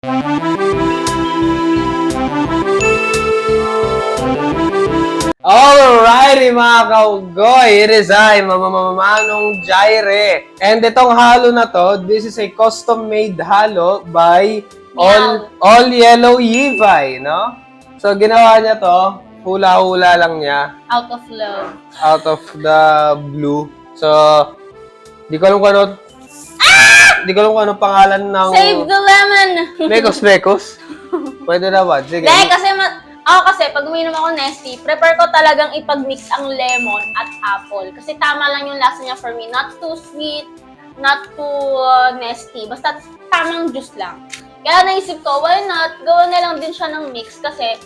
Alrighty mga kaugoy, it is I, Mamamanong Jaire. And itong halo na to, this is a custom-made halo by All Yellow Yevay, no? So ginawa niya to, hula-hula lang niya. Out of love. Out of the blue. So, di ko alam kung ano, di ko alam kung ano pangalan ng... Save the lemon! Mekos. Pwede naman, sige. Dahil kasi, ako pag uminom ako Nestea, prefer ko talagang ipag-mix ang lemon at apple. Kasi tama lang yung lasa niya for me. Not too sweet, not too Nestea. Basta tamang juice lang. Kaya naisip ko, why not? Gawa na lang din siya ng mix kasi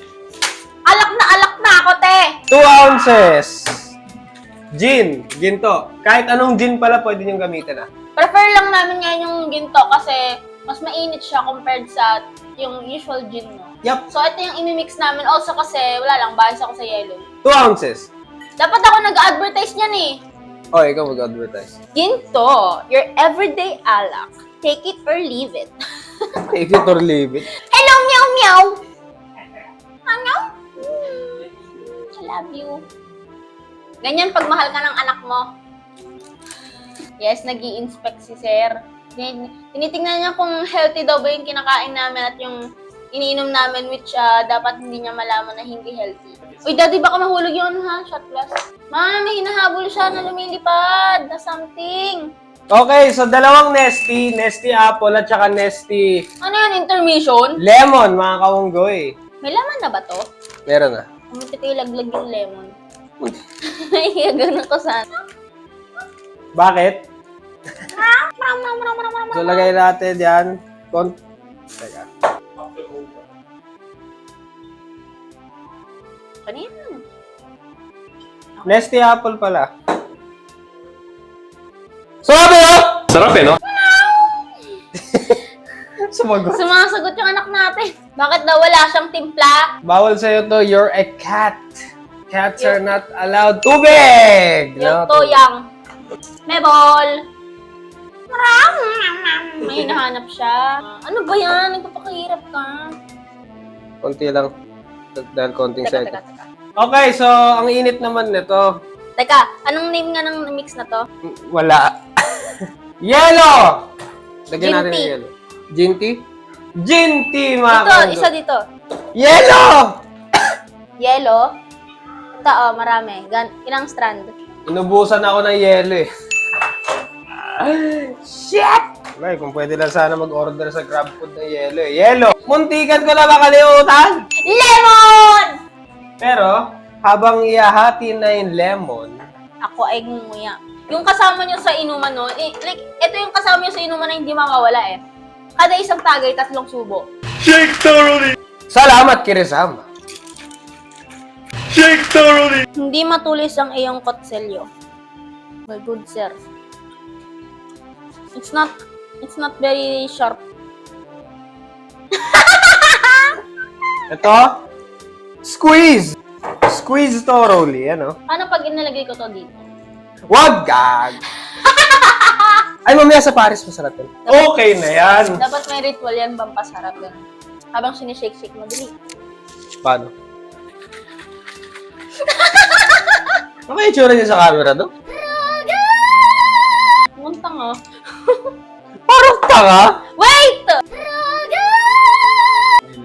alak na ako, te! 2 ounces. Gin to. Kahit anong gin pala pwede niyong gamitin Prefer lang namin ngayon yung ginto kasi mas mainit siya compared sa yung usual gin, no? Yup. So, ito yung imimix namin. Also kasi, wala lang, bahas ako sa yellow. 2 ounces. Dapat ako nag-advertise niyan eh. Oh, ikaw mag-advertise. Ginto, your everyday alak. Take it or leave it. Take it or leave it. Hello, meow meow! Meow meow? I love you. Ganyan pag mahal ka ng anak mo. Yes, nag-i-inspect si sir. Tinitingnan niya kung healthy daw ba yung kinakain namin at yung iniinom namin which dapat hindi niya malaman na hindi healthy. Uy, daddy, baka mahulog yun ha? Shot glass. Ma, may hinahabol siya na lumilipad na something. Okay, so dalawang Nestea apple at saka Nestea Ano yan, intermission? lemon, mga kaunggoy. May laman na ba to? Meron na. Umuti ko ilaglag yung lemon. Ay, ganun ko sana. Bakit? So, lagay natin yan. Teka. Kanina. Nestea apple pala. Sabi oh! Sarap eh, no? Sumagot. Sumasagot yung anak natin. Bakit daw wala siyang timpla? Bawal sa'yo to, you're a cat. Cats are not allowed tubig! Yung toyang. Mebol! May hinahanap siya. Ano ba yan? Nagpapakahirap ka. Konti lang. Dahil konting Teka. second. Okay, so ang init naman nito. Teka, anong name nga ng mix na to? Wala. Yellow! Lagyan natin Gin ng yellow. Gin tea? Gin tea, mga Dito, kaunggoy. isa dito. Yellow! Yellow. Ito, marami. Ilang strand? Inubusan ako ng yellow eh. Shit! Ay, kung pwede lang sana mag-order sa Grab Food ng yellow eh. Yellow! Muntikan ko na makalimutan! Lemon! Pero, habang iahati na yung lemon, Ako ay ngumuya. Yung kasama nyo sa inuman, no? Like, ito yung kasama nyo sa inuman na hindi mawawala eh. Kada isang tagay, 3 subo. Shake thoroughly! salamat Kirisama. Shake thoroughly! Hindi matulis ang iyong kotselyo. My good sir. It's not very sharp. Ito, squeeze! Squeeze thoroughly, ano? Paano pag inalagay ko to dito? Wag gag! Ay, mamaya sa Paris masarap yun. Okay na yan. Dapat may ritual yan, pampasarap yan. Habang sinishake-shake mo, dali. Paano? Ano kaya itsura niya sa camera do? Muntang oh. Parang tanga! Wait!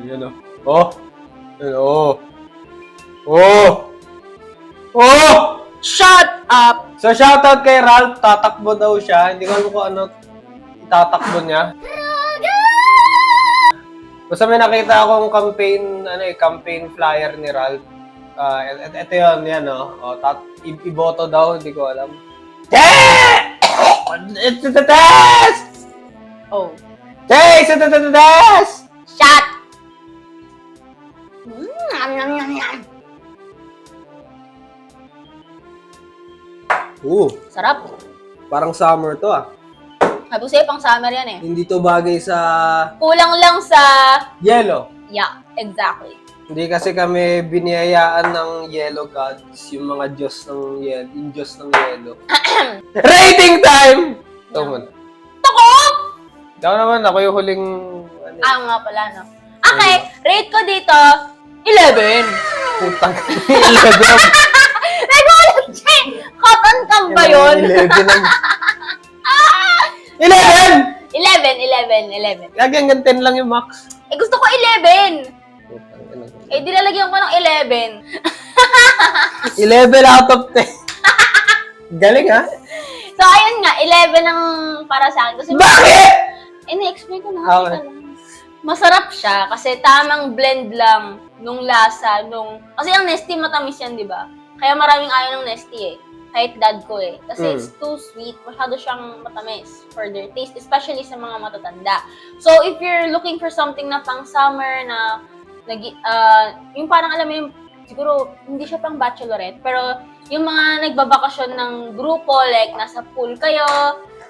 Yan o. Oh! Yan o. Oh! Oh! Shut up! So, shoutout kay Ralph. Tatakbo daw siya. Hindi ko alam kung ano itatakbo niya. Basta may nakita akong campaign flyer ni Ralph. Ito yun, yan o. Iboto daw, hindi ko alam. Yeah! It's the test! Oh. Hey, it's the test! Shut! Sarap. Parang summer to ah. Sabi ko sa'yo, pang summer yan eh. Hindi to bagay sa Kulang lang sa... yellow. Yeah, exactly. Hindi kasi kami biniyayaan ng yellow gods, yung mga Diyos ng yellow, yung Diyos ng yellow. Rating time! Ito muna. Tako! Ikaw naman, ako yung huling... Ano, Nga pala, no? Okay, rate ko dito, 11. putang 11. Nagulat siya eh. Cotton cam ba yun? 11 lang. 11! 11. Lagi hanggang 10 lang yung max. Eh, gusto ko 11. Putang ina. Eh, dilalagyan ko ng 11. 11 out of 10. Galing ha? So, ayun nga, 11 ang para sa akin. Kasi Bakit? ini-explain ko na. Okay. Teka lang. Masarap siya kasi tamang blend lang nung lasa, Kasi ang Nestea matamis yan, di ba? Kaya maraming ayaw ng Nestea eh. Kahit dad ko eh. Kasi it's too sweet. Masyado siyang matamis for their taste, especially sa mga matatanda. So, if you're looking for something na pang summer na yung parang alam mo yung siguro hindi siya pang bachelorette, pero yung mga nagbabakasyon ng grupo, like nasa pool kayo,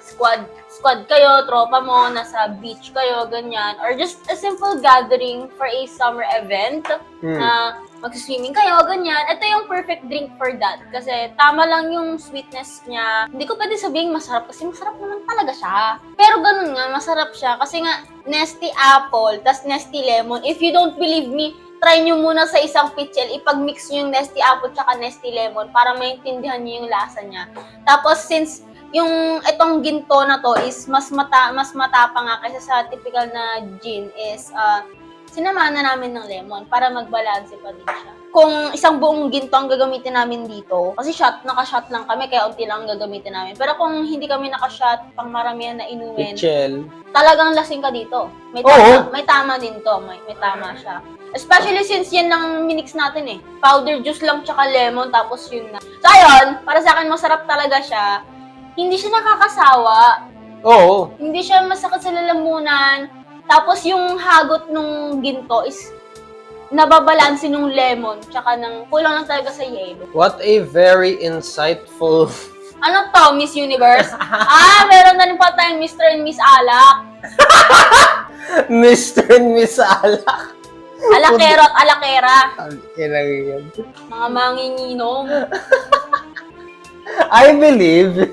squad kayo, tropa mo, nasa beach kayo, ganyan. Or just a simple gathering for a summer event na mag-swimming kayo, ganyan. Ito yung perfect drink for that. Kasi tama lang yung sweetness niya. Hindi ko pwede sabihin masarap kasi masarap naman talaga siya. Pero ganun nga, masarap siya. Kasi nga, Nestea apple, tas Nestea lemon. If you don't believe me, try nyo muna sa isang pitchel, ipag-mix nyo yung Nestea apple tsaka Nestea lemon para maintindihan nyo yung lasa niya. Tapos, since yung itong ginto na to is mas matapang nga kaysa sa typical na gin is sinamahan na namin ng lemon para magbalanse pa din siya. Kung isang buong ginto ang gagamitin namin dito, kasi naka-shot lang kami, kaya unti lang ang gagamitin namin. Pero kung hindi kami naka-shot, pang maramihan na inumin, Mitchell. talagang lasing ka dito. May tama din to. May tama siya. Especially since yan lang minix natin eh. Powder juice lang tsaka lemon, tapos yun na. So ayun, para sa akin masarap talaga siya. Hindi siya nakakasawa. Oo. Hindi siya masakit sa lalamunan. Tapos yung hagot nung ginto is nababalansin nung lemon tsaka kulang lang talaga sa yelo. What a very insightful... Ano to, Miss Universe? Meron na rin pa tayong Mr. and Miss Alak. Mr. and Miss Alak. Alakero at alakera. Kailangan yan. Mga manginginom. I believe.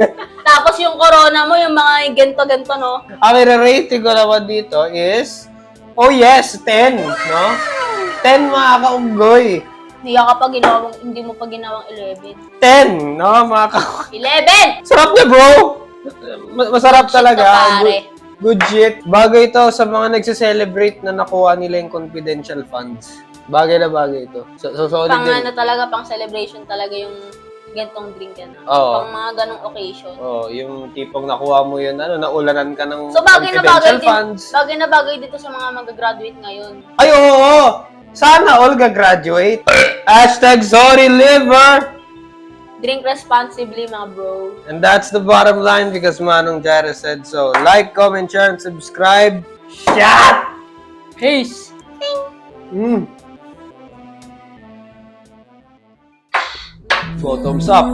Tapos yung corona mo, yung mga ganto-ganto, no? Ang i-rating ko naman dito is, oh yes, 10, no? 10 mga kaunggoy. Hindi mo pa ginawang 11. 10, no? Mga kaunggoy. 11! Sarap na, bro! Masarap Shit talaga. to, pare. Good shit. Bagay ito sa mga nagse-celebrate na nakuha nila yung confidential funds. Bagay na bagay ito. So solid din. Pang celebration talaga yung gantong drink yan. Oo. Pang mga ganong occasion. Oh, yung tipong nakuha mo yun, naulanan ka ng So bagay na confidential bagay funds. Bagay na bagay dito sa mga mag-graduate ngayon. Ay, oo! Sana all graduate. Hashtag sorry liver. Drink responsibly, mga bro. And that's the bottom line because Manong Jairo said so. Like, comment, share, and subscribe. Shot! Peace! Thumbs up.